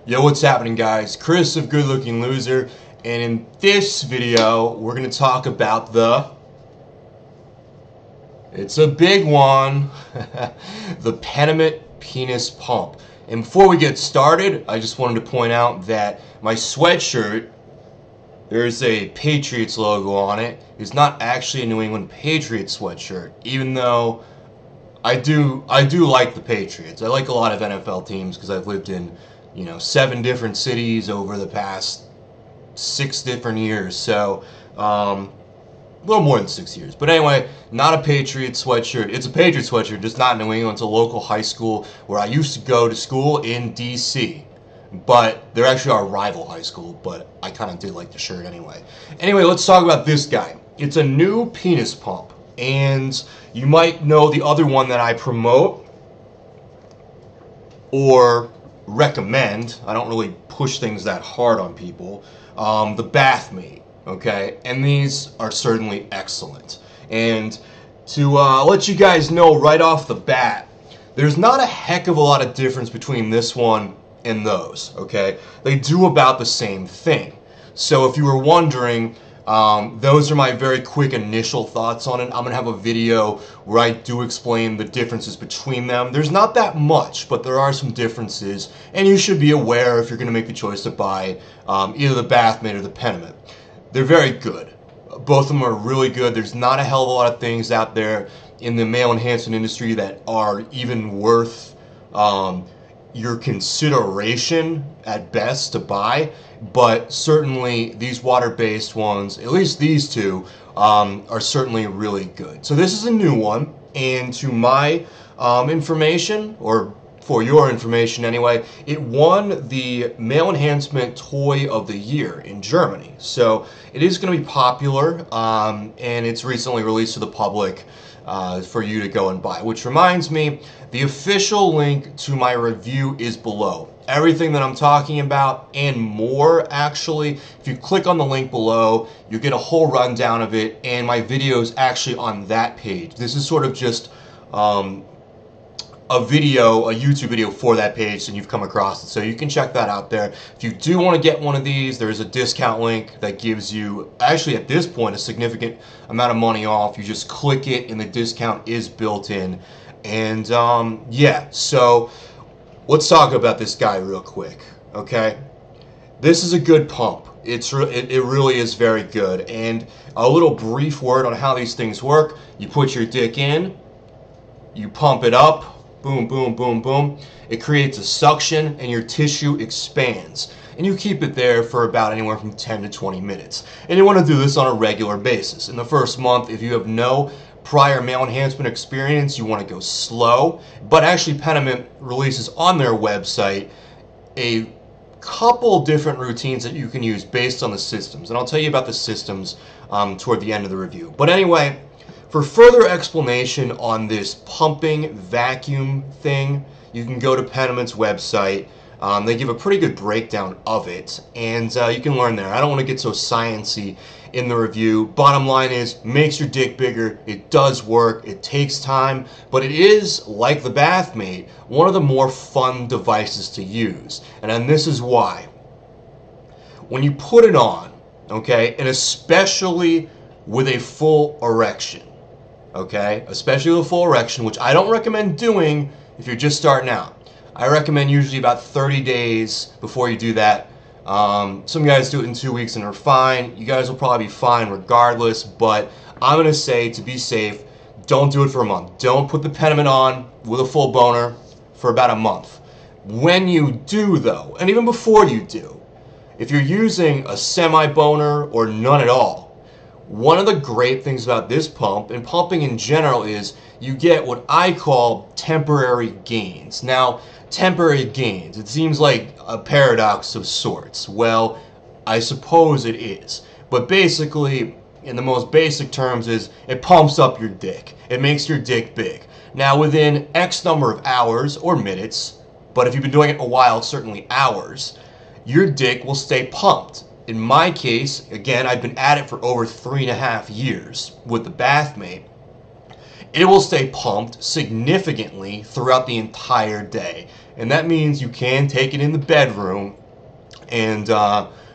Yo, what's happening, guys? Chris of Good Looking Loser, and in this video we're going to talk about it's a big one, the Penomet penis pump. And before we get started, I just wanted to point out that my sweatshirt, there's a Patriots logo on it. It's not actually a New England Patriots sweatshirt, even though I do like the Patriots. I like a lot of NFL teams because I've lived in 7 different cities over the past 6 different years, so a little more than 6 years. But anyway, not a Patriots sweatshirt. It's a Patriots sweatshirt, just not in New England. It's a local high school where I used to go to school in DC. But they're actually our rival high school, but I kind of did like the shirt anyway. Anyway, let's talk about this guy. It's a new penis pump, and you might know the other one that I promote or recommend. I don't really push things that hard on people. The Bathmate, okay? And these are certainly excellent. And to let you guys know right off the bat, there's not a heck of a lot of difference between this one and those, okay? They do about the same thing. So if you were wondering, those are my very quick initial thoughts on it. I'm going to have a video where I do explain the differences between them. There's not that much, but there are some differences, and you should be aware if you're going to make the choice to buy either the Bathmate or the Penomet. They're very good. Both of them are really good. There's not a hell of a lot of things out there in the male enhancement industry that are even worth your consideration at best to buy, but certainly these water-based ones, at least these two, are certainly really good. So this is a new one, and to my information, or for your information anyway, it won the Male Enhancement Toy of the Year in Germany. So it is going to be popular, and it's recently released to the public for you to go and buy. Which reminds me, the official link to my review is below. Everything that I'm talking about and more, actually, if you click on the link below, you get a whole rundown of it, and my video is actually on that page. This is sort of just a YouTube video for that page, and you've come across it, so you can check that out there. If you do want to get one of these, there's a discount link that gives you, actually at this point, a significant amount of money off. You just click it and the discount is built in. And yeah, so let's talk about this guy real quick, okay? This is a good pump. It really is very good. And a little brief word on how these things work. You put your dick in, you pump it up, boom, boom, boom, boom. It creates a suction and your tissue expands. And you keep it there for about anywhere from 10 to 20 minutes. And you want to do this on a regular basis. In the first month, if you have no prior male enhancement experience, you want to go slow. But actually, Penomet releases on their website a couple different routines that you can use based on the systems. And I'll tell you about the systems toward the end of the review. But anyway, for further explanation on this pumping vacuum thing, you can go to Penomet's website. They give a pretty good breakdown of it, and you can learn there. I don't want to get so sciencey in the review. Bottom line is, makes your dick bigger. It does work. It takes time, but it is, like the Bathmate, one of the more fun devices to use. And then this is why. When you put it on, okay, and especially with a full erection, okay, especially with a full erection, which I don't recommend doing if you're just starting out. I recommend usually about 30 days before you do that. Some guys do it in 2 weeks and are fine. You guys will probably be fine regardless, but I'm going to say, to be safe, don't do it for a month. Don't put the Penomet on with a full boner for about a month. When you do, though, and even before you do, if you're using a semi-boner or none at all, one of the great things about this pump, and pumping in general, is you get what I call temporary gains. Now, temporary gains, it seems like a paradox of sorts. Well, I suppose it is. But basically, in the most basic terms, is it pumps up your dick. It makes your dick big. Now, within X number of hours or minutes, but if you've been doing it a while, certainly hours, your dick will stay pumped. In my case, again, I've been at it for over 3.5 years with the Bathmate, it will stay pumped significantly throughout the entire day. And that means you can take it in the bedroom and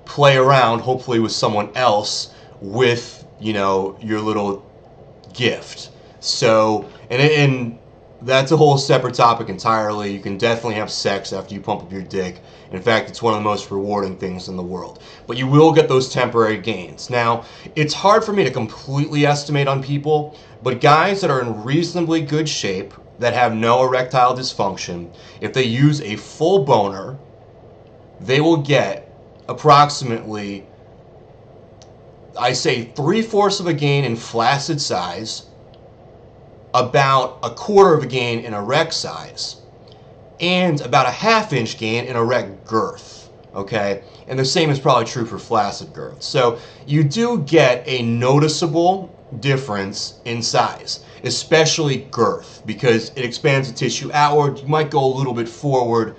play around, hopefully with someone else, with, you know, your little gift. So, and that's a whole separate topic entirely. You can definitely have sex after you pump up your dick. In fact, it's one of the most rewarding things in the world. But you will get those temporary gains. Now, it's hard for me to completely estimate on people, but guys that are in reasonably good shape, that have no erectile dysfunction, if they use a full boner, they will get approximately, I say, 3/4 of a gain in flaccid size, about 1/4 of a gain in erect size, and about a 1/2 inch gain in erect girth. Okay, and the same is probably true for flaccid girth. So you do get a noticeable difference in size, especially girth, because it expands the tissue outward. You might go a little bit forward.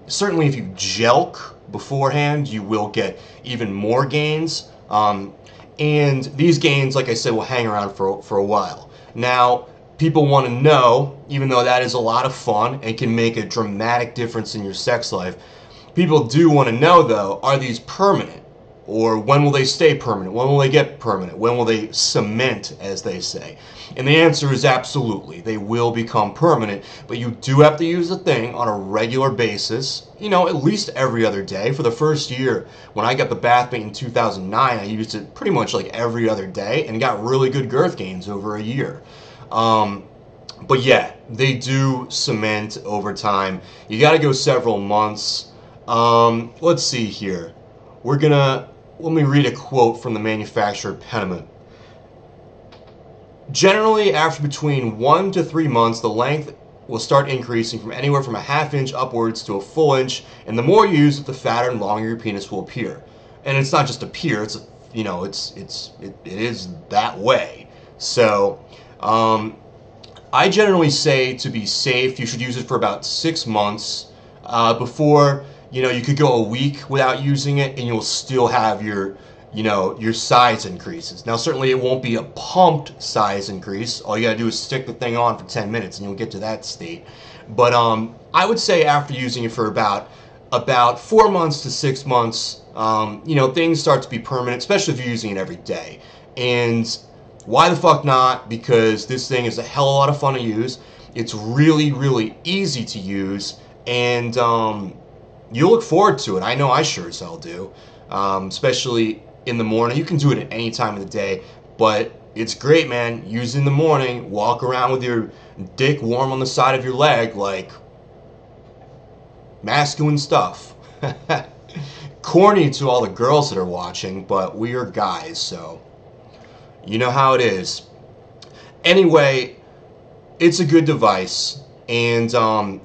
Certainly if you jelq beforehand, you will get even more gains. And these gains, like I said, will hang around for a while. Now, people want to know, even though that is a lot of fun and can make a dramatic difference in your sex life, people do want to know, though, are these permanent? Or when will they stay permanent? When will they get permanent? When will they cement, as they say? And the answer is absolutely. They will become permanent, but you do have to use the thing on a regular basis, you know, at least every other day. For the first year, when I got the Bathmate in 2009, I used it pretty much like every other day and got really good girth gains over a year. But yeah, they do cement over time. You got to go several months. Let's see here. Let me read a quote from the manufacturer, Penomet. Generally, after between 1 to 3 months, the length will start increasing from anywhere from a 1/2 inch upwards to a full inch, and the more you use it, the fatter and longer your penis will appear. And it's not just appear; it's, you know, it is that way. So, I generally say, to be safe, you should use it for about 6 months before. You know, you could go a week without using it and you'll still have your, you know, your size increases. Now, certainly it won't be a pumped size increase. All you gotta do is stick the thing on for 10 minutes and you'll get to that state. But I would say after using it for about 4 months to 6 months, you know, things start to be permanent, especially if you're using it every day. And why the fuck not? Because this thing is a hell of a lot of fun to use. It's really, really easy to use, and you look forward to it. I know I sure as hell do, especially in the morning. You can do it at any time of the day, but it's great, man. Use it in the morning, walk around with your dick warm on the side of your leg, like masculine stuff. Corny to all the girls that are watching, but we are guys, so you know how it is. Anyway, it's a good device. And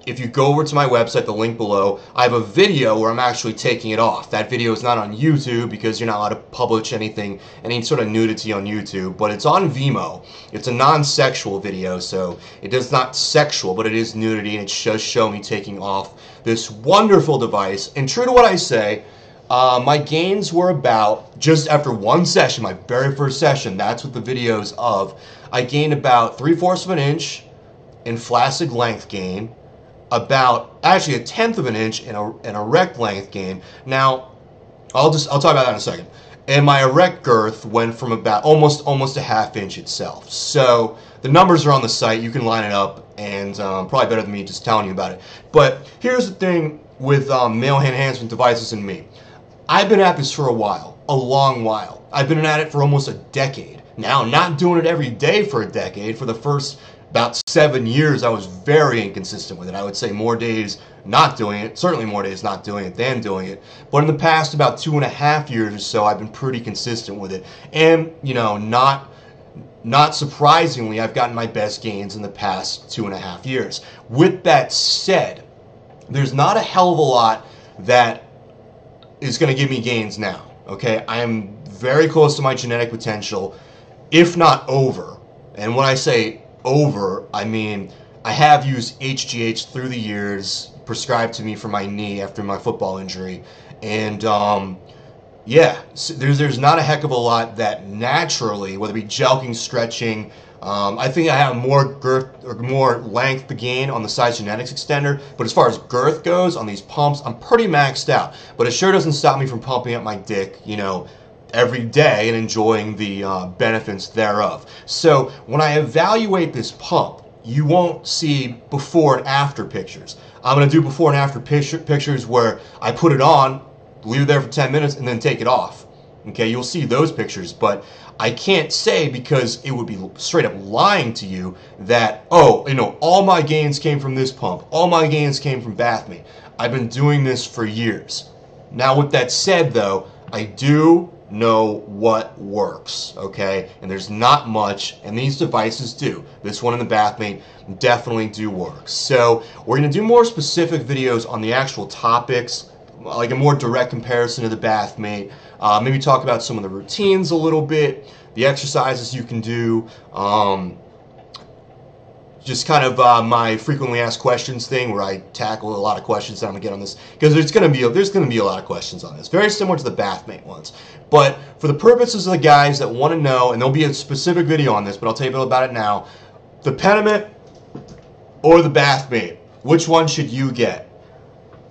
if you go over to my website, the link below, I have a video where I'm actually taking it off. That video is not on YouTube because you're not allowed to publish anything, any sort of nudity on YouTube, but it's on Vimeo. It's a non-sexual video, so it is not sexual, but it is nudity, and it does show me taking off this wonderful device. And true to what I say, my gains were about, just after one session, my very first session, that's what the video's of, I gained about 3/4 of an inch in flaccid length gain, about actually 1/10 of an inch in an erect length gain. Now, I'll talk about that in a second. And my erect girth went from about almost a 1/2 inch itself. So the numbers are on the site. You can line it up, and probably better than me just telling you about it. But here's the thing with male enhancement devices and me. I've been at this for a while, a long while. I've been at it for almost a decade. Now, not doing it every day for a decade. For the first about 7 years, I was very inconsistent with it. I would say more days not doing it, certainly more days not doing it than doing it. But in the past about 2.5 years or so, I've been pretty consistent with it. And, you know, not surprisingly, I've gotten my best gains in the past 2.5 years. With that said, there's not a hell of a lot that is going to give me gains now. Okay, I am very close to my genetic potential, if not over. And when I say over, I mean I have used HGH through the years, prescribed to me for my knee after my football injury, and yeah, so there's not a heck of a lot that naturally, whether it be jelqing, stretching, I think I have more girth or more length to gain on the size genetics extender, but as far as girth goes on these pumps, I'm pretty maxed out. But it sure doesn't stop me from pumping up my dick, you know, every day and enjoying the benefits thereof. So when I evaluate this pump, you won't see before and after pictures. I'm going to do before and after pictures where I put it on, leave it there for 10 minutes, and then take it off. Okay, you'll see those pictures, but I can't say, because it would be straight up lying to you, that, oh, you know, all my gains came from this pump, all my gains came from Bathmate. I've been doing this for years. Now, with that said, though, I do know what works, okay? And there's not much, and these devices do. This one and the Bathmate definitely do work. So we're going to do more specific videos on the actual topics, like a more direct comparison to the Bathmate. Maybe talk about some of the routines a little bit, the exercises you can do, just kind of my frequently asked questions thing, where I tackle a lot of questions that I'm gonna get on this, because there's gonna be a lot of questions on this, very similar to the Bathmate ones. But for the purposes of the guys that want to know, and there'll be a specific video on this, but I'll tell you about it now. The Penomet or the Bathmate, which one should you get?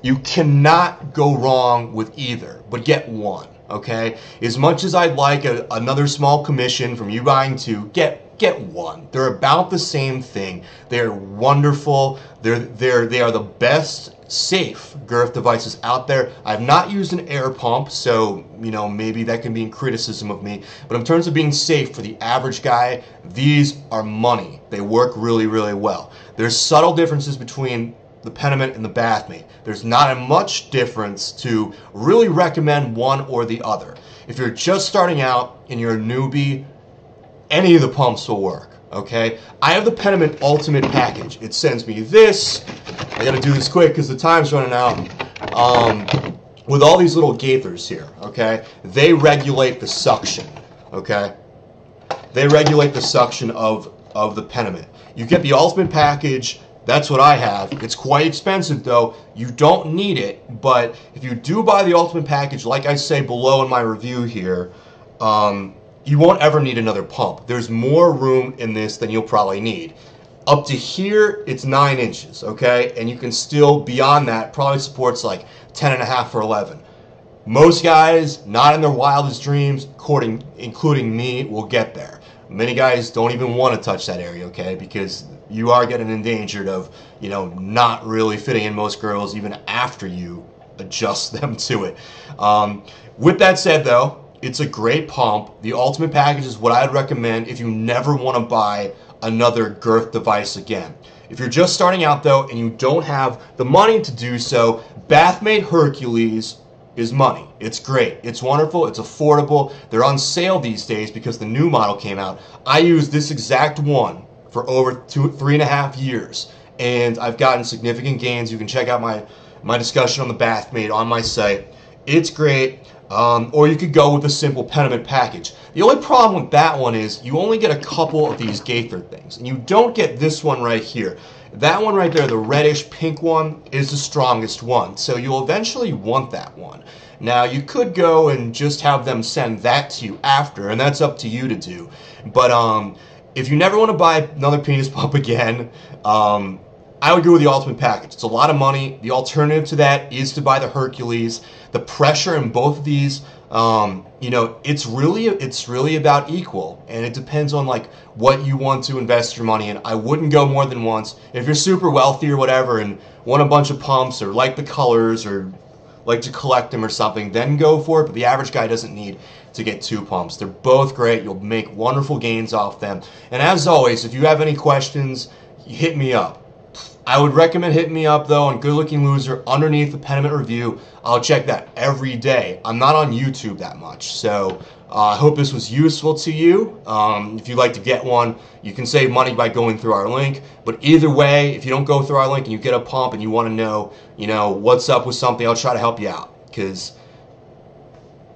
You cannot go wrong with either, but get one, okay? As much as I'd like another small commission from you buying two, get one. They're about the same thing. They're wonderful. They are the best safe girth devices out there. I've not used an air pump, so you know, maybe that can be in criticism of me, but in terms of being safe for the average guy, these are money. They work really, really well. There's subtle differences between the Penomet and the Bathmate. There's not a much difference to really recommend one or the other. If you're just starting out and you're a newbie, any of the pumps will work, okay? I have the Penomet Ultimate package. It sends me this. I gotta do this quick because the time's running out. With all these little gaiters here, okay? They regulate the suction, okay? They regulate the suction of the Penomet. You get the Ultimate package. That's what I have. It's quite expensive though. You don't need it, but if you do buy the Ultimate package, like I say below in my review here, you won't ever need another pump. There's more room in this than you'll probably need. Up to here, it's 9 inches, okay? And you can still, beyond that, probably supports like 10.5 or 11. Most guys, not in their wildest dreams, including me, will get there. Many guys don't even want to touch that area, okay? Because you are getting endangered of, you know, not really fitting in most girls even after you adjust them to it. With that said, though, it's a great pump. The Ultimate package is what I'd recommend if you never want to buy another girth device again. If you're just starting out, though, and you don't have the money to do so, Bathmate Hercules is money. It's great. It's wonderful. It's affordable. They're on sale these days because the new model came out. I used this exact one for over 3.5 years, and I've gotten significant gains. You can check out my discussion on the Bathmate on my site. It's great. Or you could go with the simple Penomet package. The only problem with that one is you only get a couple of these gaither things, and you don't get this one right here. That one right there, the reddish pink one, is the strongest one, so you'll eventually want that one. Now, you could go and just have them send that to you after, and that's up to you to do. But if you never want to buy another penis pump again, I would go with the Ultimate package. It's a lot of money. The alternative to that is to buy the Hercules. The pressure in both of these, you know, it's really about equal, and it depends on like what you want to invest your money in. I wouldn't go more than once. If you're super wealthy or whatever and want a bunch of pumps or like the colors or like to collect them or something, then go for it. But the average guy doesn't need to get 2 pumps. They're both great. You'll make wonderful gains off them. And as always, if you have any questions, hit me up. I would recommend hitting me up though on Good Looking Loser underneath the Penomet review. I'll check that every day. I'm not on YouTube that much, so I hope this was useful to you. If you'd like to get one, you can save money by going through our link. But either way, if you don't go through our link and you get a pump and you want to know, you know, what's up with something, I'll try to help you out, because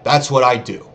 that's what I do.